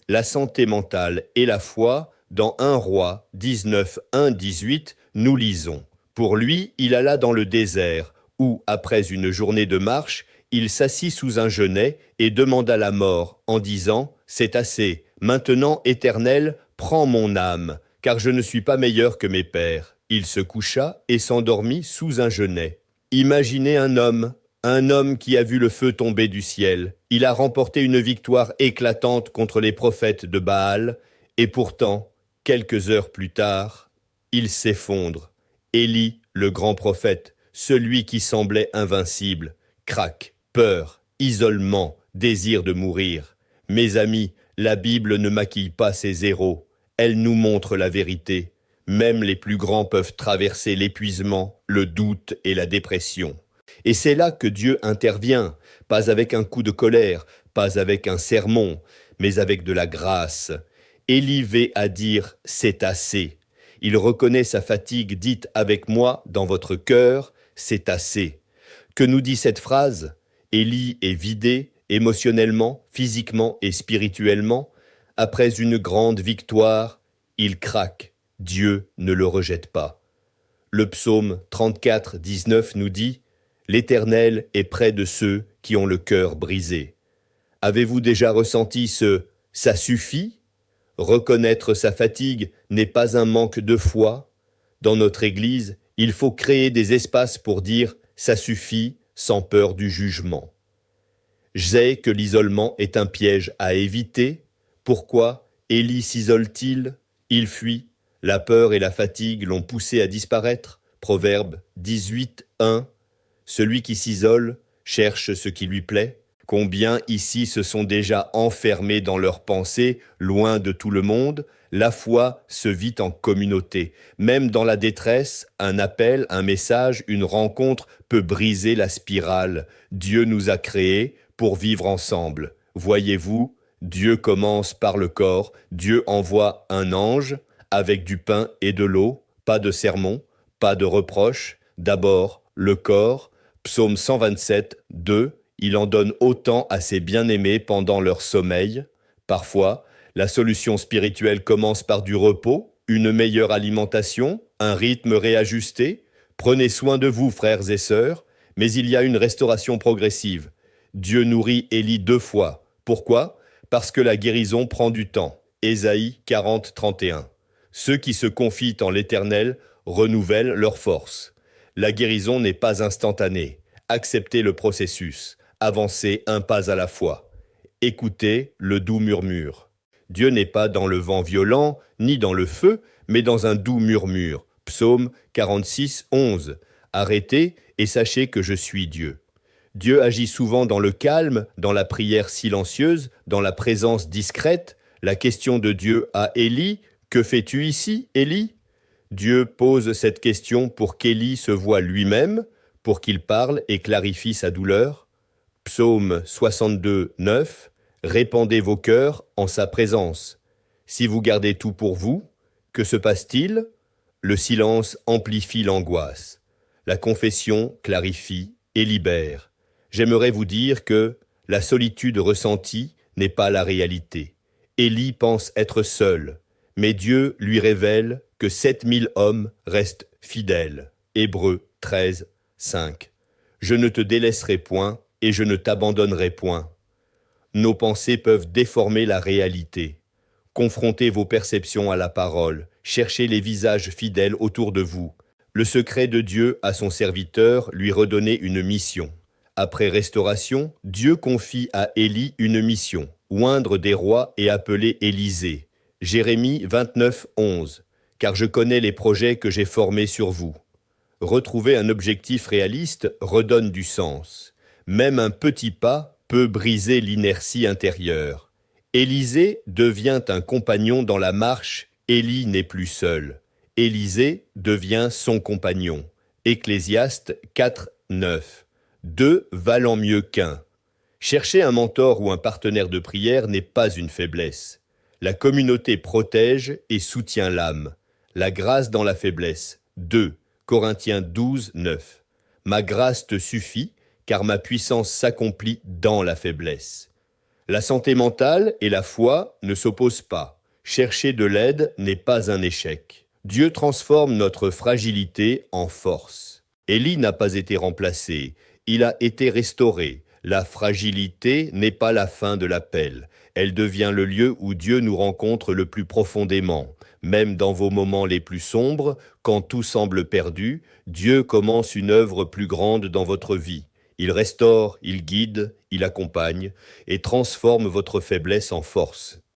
la santé mentale et la foi, dans 1 Roi 19, 1-18, nous lisons. Pour lui, il alla dans le désert, où, après une journée de marche, il s'assit sous un genêt et demanda la mort, en disant « C'est assez, maintenant, Éternel, prends mon âme, car je ne suis pas meilleur que mes pères. » Il se coucha et s'endormit sous un genêt. Imaginez un homme qui a vu le feu tomber du ciel. Il a remporté une victoire éclatante contre les prophètes de Baal, et pourtant, quelques heures plus tard, il s'effondre. Élie, le grand prophète, celui qui semblait invincible, craque, peur, isolement, désir de mourir. Mes amis, la Bible ne maquille pas ses héros, elle nous montre la vérité. Même les plus grands peuvent traverser l'épuisement, le doute et la dépression. Et c'est là que Dieu intervient, pas avec un coup de colère, pas avec un sermon, mais avec de la grâce. Élie va à dire « c'est assez ». Il reconnaît sa fatigue, dites avec moi dans votre cœur « c'est assez ». Que nous dit cette phrase? Élie est vidé émotionnellement, physiquement et spirituellement. Après une grande victoire, il craque. Dieu ne le rejette pas. Le psaume 34, 19 nous dit « L'Éternel est près de ceux qui ont le cœur brisé ». Avez-vous déjà ressenti ce « ça suffit » ? Reconnaître sa fatigue n'est pas un manque de foi. Dans notre Église, il faut créer des espaces pour dire « ça suffit » sans peur du jugement. Je sais que l'isolement est un piège à éviter. Pourquoi Élie s'isole-t-il? Il fuit. La peur et la fatigue l'ont poussé à disparaître. Proverbe 18, 1. Celui qui s'isole cherche ce qui lui plaît. Combien ici se sont déjà enfermés dans leurs pensées, loin de tout le monde? La foi se vit en communauté. Même dans la détresse, un appel, un message, une rencontre peut briser la spirale. Dieu nous a créés pour vivre ensemble. Voyez-vous, Dieu commence par le corps. Dieu envoie un ange avec du pain et de l'eau, pas de sermon, pas de reproche. D'abord, le corps. Psaume 127, 2. Il en donne autant à ses bien-aimés pendant leur sommeil. Parfois, la solution spirituelle commence par du repos, une meilleure alimentation, un rythme réajusté. Prenez soin de vous, frères et sœurs, mais il y a une restauration progressive. Dieu nourrit Élie 2 fois. Pourquoi? Parce que la guérison prend du temps. Ésaïe 40, 31. Ceux qui se confient en l'Éternel renouvellent leurs forces. La guérison n'est pas instantanée. Acceptez le processus. Avancez un pas à la fois. Écoutez le doux murmure. Dieu n'est pas dans le vent violent, ni dans le feu, mais dans un doux murmure. Psaume 46, 11. Arrêtez et sachez que je suis Dieu. Dieu agit souvent dans le calme, dans la prière silencieuse, dans la présence discrète. La question de Dieu à Élie, « Que fais-tu ici, Élie ?» Dieu pose cette question pour qu'Élie se voie lui-même, pour qu'il parle et clarifie sa douleur. Psaume 62, 9. Répandez vos cœurs en sa présence. Si vous gardez tout pour vous, que se passe-t-il? Le silence amplifie l'angoisse. La confession clarifie et libère. J'aimerais vous dire que la solitude ressentie n'est pas la réalité. Élie pense être seul, mais Dieu lui révèle que 7000 hommes restent fidèles. Hébreux 13, 5. Je ne te délaisserai point et je ne t'abandonnerai point. Nos pensées peuvent déformer la réalité. Confrontez vos perceptions à la parole. Cherchez les visages fidèles autour de vous. Le secret de Dieu à son serviteur lui redonnait une mission. Après restauration, Dieu confie à Élie une mission, oindre des rois et appeler Élisée. Jérémie 29, 11. Car je connais les projets que j'ai formés sur vous. Retrouver un objectif réaliste redonne du sens. Même un petit pas peut briser l'inertie intérieure. Élisée devient un compagnon dans la marche, Élie n'est plus seul. Élisée devient son compagnon. Ecclésiaste 4, 9. 2 valant mieux qu'un. Chercher un mentor ou un partenaire de prière n'est pas une faiblesse. La communauté protège et soutient l'âme. La grâce dans la faiblesse. 2 Corinthiens 12, 9. Ma grâce te suffit, car ma puissance s'accomplit dans la faiblesse. La santé mentale et la foi ne s'opposent pas. Chercher de l'aide n'est pas un échec. Dieu transforme notre fragilité en force. Élie n'a pas été remplacé, il a été restauré. La fragilité n'est pas la fin de l'appel. Elle devient le lieu où Dieu nous rencontre le plus profondément. Même dans vos moments les plus sombres, quand tout semble perdu, Dieu commence une œuvre plus grande dans votre vie. Il restaure, il guide, il accompagne et transforme votre faiblesse en force.